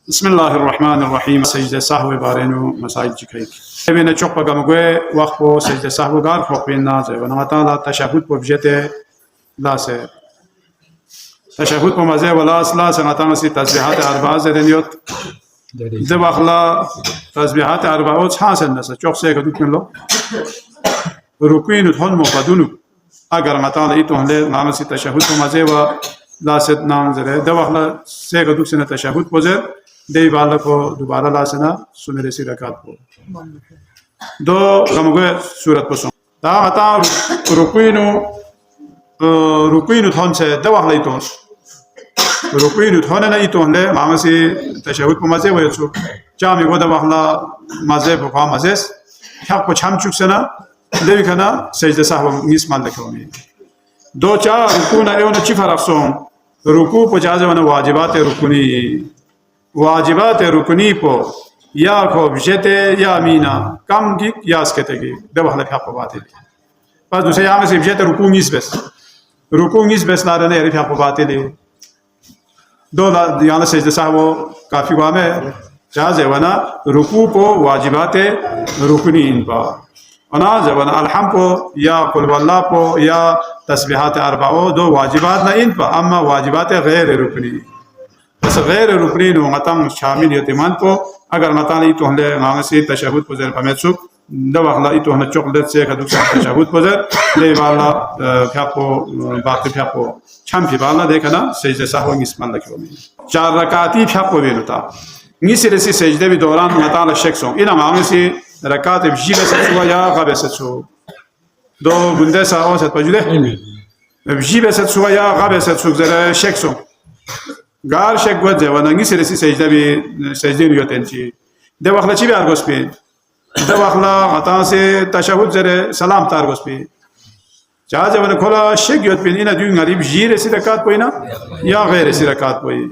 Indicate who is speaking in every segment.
Speaker 1: Bismillahirrahmanirrahim. Secde sahve barenu masail cikayk. Evine çok bagamugwe waqpo secde sahve gar khopin naze. Ve namata tashahhud po bjete lase. Tashahhud po maze wala asla sanatan si tasbihat arba'a zedeniyor. De bakla tasbihat arba'a hasen nasa. Çok seyka dukmenlo. Rukuinu thon mo badunu. Agar namata itohle namasi tashahhud po maze wa लासेत नाम जरे दवाखला से गदुक से न तशहुद पोजे दे बाला को दोबारा लासना सुमेरे सी रकात को दो गमगे सूरत पोसो ता हता रुकुइनु थोन से दवाखला इतोस रुकुइनु थोन न इतोंले मामसी तशहुद को मजे वयसु जामी को दवाखला मजे को मजेस ख्याप को छामचुक से ना देविखना सजदे साहब निस्मान लखोमी दो चार रुकू ना एवं चिफरफसों रुकू पो जाज़वन वाजिबात रुकनी पो या को बजते या मीना कम गिक या स्केते गी दवाहला फ़्याप बात है बस दूसरे यहाँ से बजते रुकू निस ना रहने यारी फ़्याप बात है दो ला यहाँ से जैसा वो काफ़ी वाम है जाज़वना रुकू पो वाजिबात रुकनी इन पा अना जवन अलहम को या कुल वल्लाह को या तस्बीहात अरबाओ दो वाजिबात ना इन पर अम्मा वाजिबात गैर रुकनी बस गैर रुकनी नो मतम शामिल यतिमान को अगर मतानी तो हमले मांगसी तशहुद पुजर पमेसु दवाखला इतो हन चॉकलेट से खदुक तशहुद पुजर ले वाला फ्यापो बाकी फ्यापो छामपी वाला देखना सजदे साहव इस्मान लखो में चार रकाती फ्यापो बेनुता निसिरे से सजदे भी दौरान मताला शेखसो इना मांगसी रकात बजीले सचुआ या गबे सचु दो गुंडे सा और सत पजुले बजीले सचुआ या गबे सचु जरा शेखसो गार शेख गजे वनंगी सिरसी सजदा भी सजदे योतेंची दे वखला ची आरगोस पे दे वखला हता से तशहुद जरे सलाम तारगोस पे जा जवन खोला शेख योत पे इना दुई गरीब जीरे सी रकात पोइना या गैर सी रकात पोइ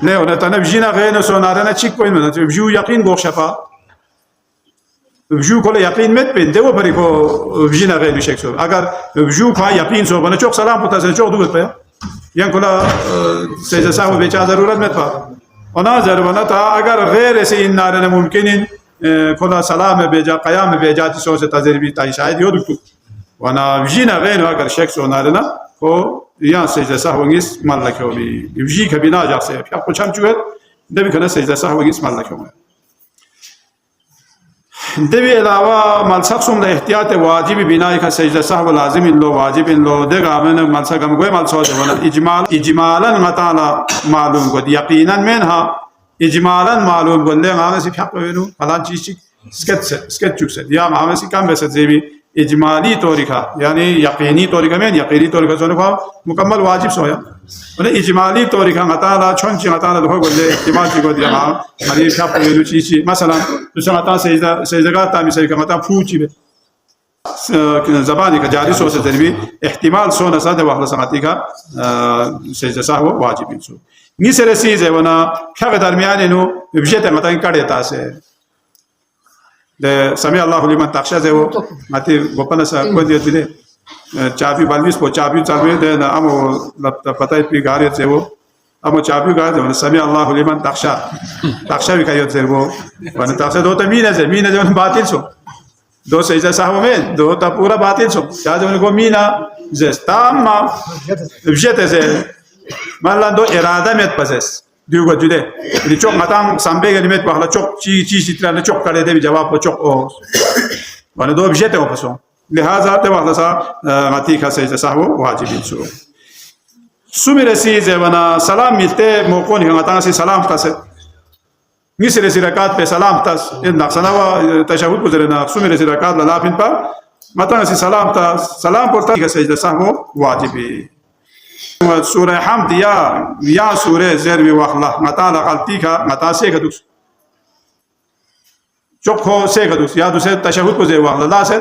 Speaker 1: ले और तना बजीना गैर सोनारना चिक पोइन न बजू यकीन गोशफा बजू को यकीन मत पे देवो परी को बजीना गैर शेख सो अगर बजू का यकीन सो बना चौक सलाम पता से चौक दूर पे yang kola sejda sahu becha zarurat met pa ona zarwana ta agar ghair se innar na mumkinin kola salam beja qiyam beja ti so se tazribi ta shahid yoduk wana vjina ghair agar shek so narna ko ya sejda sahu ngis malakho bi vji ka bina ja se fi ko cham chuet debi kana sejda sahu ngis malakho देवी अलावा मलसक्सुम ला एहतियात वाजिब बिना का सजदा साहब लाजिम लो वाजिब लो देगा मैंने मलसा गम गोय मलसो जवना इजमालन मताला मालूम को यकीनन मेनहा इजमालन मालूम को ले गाने से फ्याप वेनु फलान चीज स्केच चुक से या मामे से काम बेसे जेबी इजमाली तौरीका यानी यकीनी तौरीका में यकीनी तौरीका जोने को मुकम्मल वाजिब सोया उन्हें इजमाली तौरीका मताला छोंची मताला हो गले इजमाली को दिया हरी फ्याप वेनु चीज मसलन दूसरा मता सजदा तामी से का मता फूची बे ज़बानी का जारी सो से जरिए एहतिमाल सो न सादे वाला समाती का सजदा साहब वाजिब इंसु निसरे सी जेवना क्या दरमियान नो विजयते मता काढ़ेता से de sami Allahu liman taksha zewo mati gopana sa ko de dile chabi balvis po chabi chalwe de na amo la patai pi gare zewo amo chabi gare de sami Allahu liman taksha vi kayot zewo wana taksha do ta mina ze batil so do se ja sahbo me do ta pura batil so ja je ko mina ze tamma vjete ze malando irada met pazes दियो जुदे नि चोक मतंग संबे गलिमेत बहला चोक ची चित्रा चोक करे दे जवाब को चोक ओ माने दो बिजेते हो फसो लिहाजा ते बहला सा मती का से साहब वाजिब इंसु सुमेरे सी जेवना सलाम मिलते मोको नि मतंग से सलाम तसे मिसरे सी रकात पे सलाम तस इन नक्सना व तशहुद गुजरना सुमेरे सी रकात ला फिन पर मतंग से सलाम तस सलाम पर का से साहब वाजिब सूरह हमद या सूरह ज़रवी वखला मता गलती का मता से कदुस चोखो से कदुस या दूसरे तशहुद को जे वखला ला से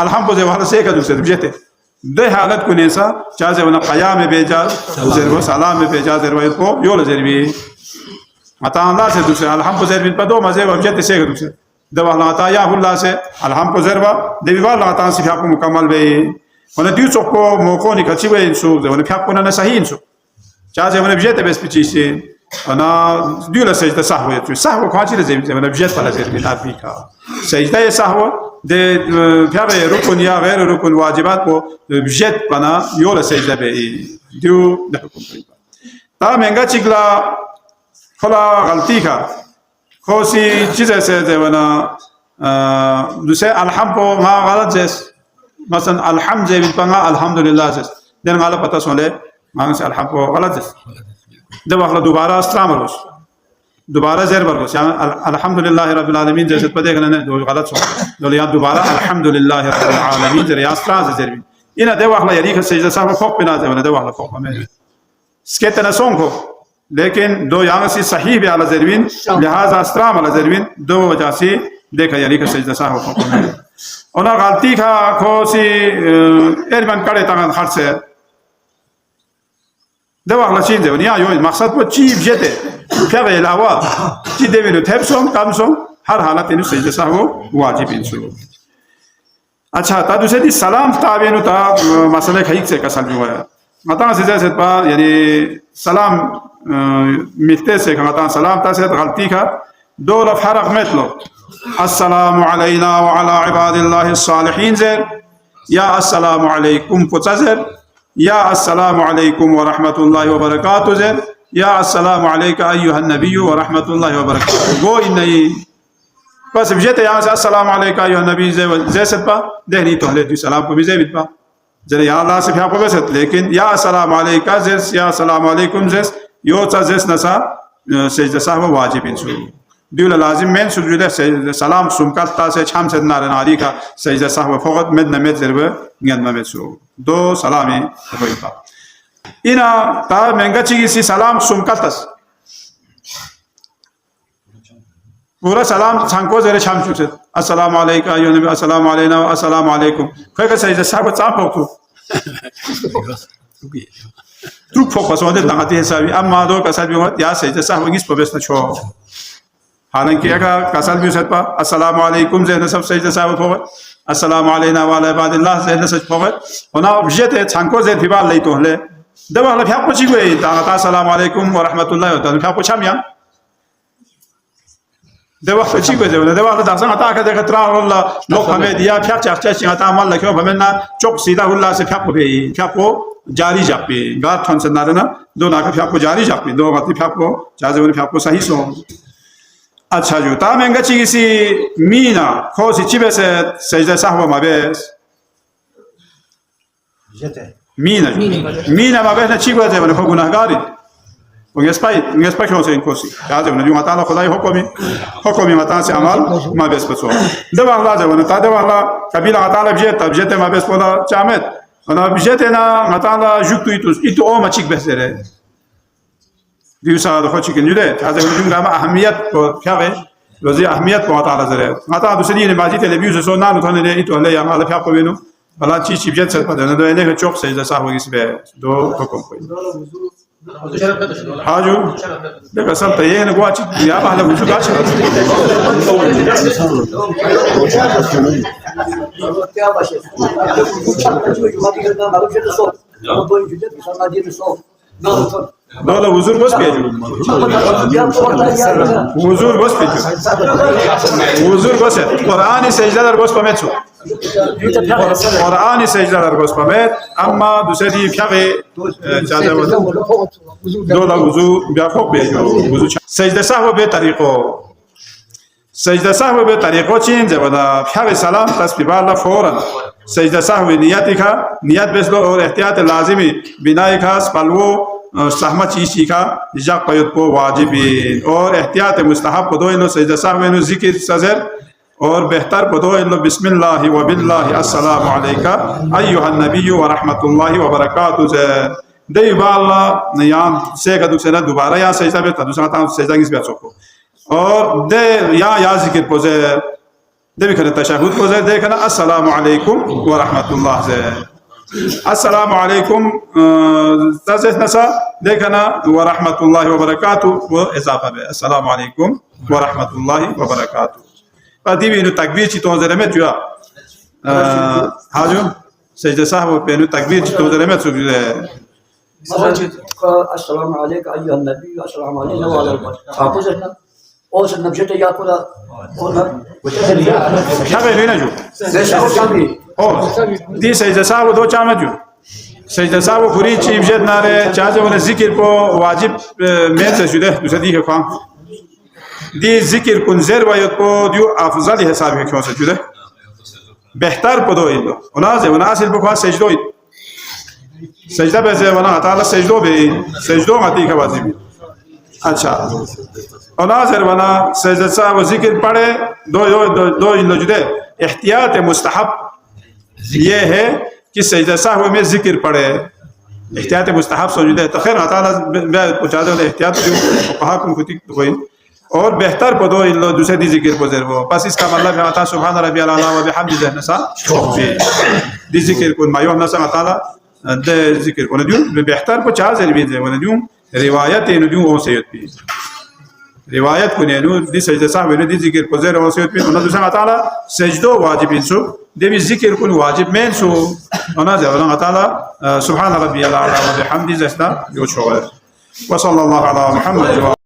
Speaker 1: अलहम को जे वखला से कदुस जेते दे हालत को नेसा चाहे वना क़याम बेजा ज़रव सलाम बेजा ज़रव को योल ज़रवी मता ला से दूसरे अलहम को ज़रवी पर दो मजे जेते से कदुस दवा मता या हुल्ला से अलहम को ज़रवा देवी वाला मता सिफा को मुकम्मल बे wana diu tsoko moko ni kachiwe insu de wana phyak pona na sahi insu cha je wana bjete bes pichi se أنا ديولا سجدة سهوة سهوة كوانشي لزي أنا بجد فلا زي من أفريقيا سجدة سهوة ده بيا ركن يا غير ركن واجبات بو بجد بنا يولا سجدة بي ديو ده حكم تا منگا چيكلا خلا غلطي كا خوسي چيزة سيدة ونا دوسي الحمد ما غلط جيس مثلا الحمد زي بنا الحمد لله جيس دين غلط پتا سولے مانس الحمد غلط جيس ده واخلا دوباره استرام روش دوباره زیر برگوش يعني الحمد لله رب العالمين جیسے پدے گنا دو غلط سو دو یا دوباره الحمد لله رب العالمين زیر یا استرام زیر بي اینا ده واخلا یری کہ سجدہ صاحب فوق بنا ده واخلا فوق میں سكتنا سونكو لكن دو يانسي صحيح بي على زربين لهذا استرام على زربين دو وجاسي देखा यानी कि सजदा साहब हुक्म है और ना गलती का खोसी एरमन करे तांग खर्च है दवा वाला चीज है निया यो मकसद को चीज जेते क्या है लावा चीज देवे नो थेपसों कामसों हर हालत इन सजदा साहब वाजिब इंसु अच्छा ता दूसरे दी सलाम ताबेनु ता मसले खईक से कसल भी हुआ मता से जैसे पा यानी सलाम मिलते से मता सलाम ता से गलती का दो लफरक मतलब अस्सलामु अलैना व अला इबादिल्लाहि सालिहीन ज़ेर या अस्सलामु अलैकुम पुचज़ेर या अस्सलामु अलैकुम व रहमतुल्लाहि व बरकातुहू ज़ेर या अस्सलामु अलैका अय्युहन नबिय्यु व रहमतुल्लाहि व बरकातुहू गो इन्नी बस बजेते यहाँ से अस्सलामु अलैका अय्युहन नबिय्यु जैसे पा देहनी तो हले सलाम को भी ज़ेर पा जरे या अल्लाह से फ्याको बेसत लेकिन या अस्सलामु अलैका ज़ेर या अस्सलामु अलैकुम ज़ेर यो चा ज़ेर नसा सजदा साहब वाजिब इंसु दिल लाजिम में सुजुद सलाम सुमकता से छाम से नारी का सजदा साहब फकत में नमेद जरबे ङन में सु दो सलामी होइता इना ता menga चीज सी सलाम सुमकतस पूरा सलाम छांको जरे छाम सुसे अस्सलाम वालेकुम या नबी अस्सलाम अलैना व अस्सलाम वालेकुम खै का सजदा साहब चापो तू ट्रुक फोकस होते तंगती हिसाबी अम्मा दो का साहब या सजदा साहब गिस पबेस न छो हालांकि अगर कसल भी उसपा अस्सलाम वालेकुम ज़ेन सब सजदा साहब फोगत अस्सलाम अलैना व अला इबादिल्लाह ज़ेन सब फोगत होना बजेते छांको ज़ेन फिबाल लई तो हले दवा ला फ्याको छी गई ता अस्सलाम वालेकुम व रहमतुल्लाहि व फ्याको छामिया दवा छी गई दवा ला दासन अता का देखा त्रा अल्लाह लोग हमें दिया फ्याक चाचा छी अता अमल लखो भमेना चोक सीधा हुल्ला से फ्याको बे फ्याको जारी जापे गा थन से नारना दो ना का फ्याको जारी जापे दो गति फ्याको जाजे फ्याको सही सो अच्छा जो ता menga चीज सी मीना खोसी चिबे से सजदा साहब माबेस मीना माबेस ना चिगो जे बने गुनाहगारी ngespai खोसे कोसी या जे बने जो माता ला खुदाई हुक्मी माता से अमल माबेस पसो दवा अल्लाह जे बने ता दवा अल्लाह कबीला माता ला बजे तब जेते माबेस पोला चामेत अना बजेते ना माता ला जुक्तु इतु ओ मचिक बेसरे दिवसा दखो चिकन जुले هذا يقولون لما أهمية كذا وزي أهمية قوات على زره ماذا دوسري نبازي تلفزيون سونا نتواني ده إتو هلا يعمل فيها قوينو ولا شيء بجد سبب ده ندو إنه كشوف سيدا ساهو يسبه دو حكم قوي هاجو ده كسر تيه نقوى شيء يا بحال وجود عشرة दोला हुजूर बस पेजो हुजूर बस पेजो हुजूर बस है कुरानी सजदा दर बस पमेचो कुरानी सजदा दर बस पमेत अम्मा दूसरी फ्यागे चाचा दोला हुजूर बियाफो पेजो हुजूर सजदा साहब बे तरीको चेंज है बदा फ्यागे सलाम तस्बीह अल्लाह फौरन सजदा साहब नियत का नियत बेसलो और एहतियात लाजिमी बिनाई खास पलवो सहमत चीज़ का इजाक पयुत को वाजिब और एहतियात मुस्तहब को दो इन सजदा साहब इन जिक्र सजर और बेहतर को दो इन बिस्मिल्लाह व बिल्लाह अस्सलामु अलैका अय्युहन नबिय्यु व रहमतुल्लाहि व बरकातुहू दे बाला यान से का दूसरा दोबारा या सजदा पे दूसरा ता सजदा किस पे चोको और दे या जिक्र पोजे दे भी करे तशहुद पोजे देखना अस्सलामु अलैकुम व रहमतुल्लाह से अस्सलामु अलैकुम तज़ेस नसा देखना व रहमतुल्लाहि व बरकातुहू व इजाफा बे अस्सलामु अलैकुम व रहमतुल्लाहि व बरकातुहू पदी भी नु तकबीर ची तो जरे में जुआ हाजो सजदा साहब पे नु तकबीर ची तो जरे में सुजुदे
Speaker 2: السلام عليك أيها النبي السلام علينا وعلى المرسلين أوصل نبجت يا كلا كنا
Speaker 1: شغل هنا جو
Speaker 2: ليش هو كامل
Speaker 1: دي سجده صاحب دو چامه جو سجده صاحب پوری چیز جد ناره چاہے وہ ذکر کو واجب میں سے شده دوسری ہے فهم دی ذکر کن زیر وایت کو دیو افضل حساب ہے کیوں سے شده بهتر پدو ایلو ونازه وناسل بکوا سجدو سجده به ونا تعالی سجدو به سجدو متی کا واجب اچھا ونازر ونا سجده صاحب ذکر پڑھے دو ایلو جدے احتیاط مستحب یہ ہے کہ سجدہ سہو میں ذکر پڑھے احتیاط مستحب سجدہ تو خیر تعالی پہنچا دے احتیاط جو کہا کن کتی کوئی اور بہتر پدو اللہ دوسرے دی ذکر کو زیر وہ بس اس کا مطلب ہے عطا سبحان ربی العلا و بحمد نسا دی ذکر کو ما یوم نسا تعالی دے ذکر کو ندیو بہتر کو چا زیر بھی دے ندیو روایت ندیو او سید بھی روایت کو نو دی سجدہ سہو نے دی ذکر کو زیر او سید بھی انہاں دوسرا تعالی سجدو واجب سو دے ذکر کو واجب میں سو انہاں دے اللہ تعالی سبحان ربی العلا و بحمد زستا جو شغل وصلی اللہ علی محمد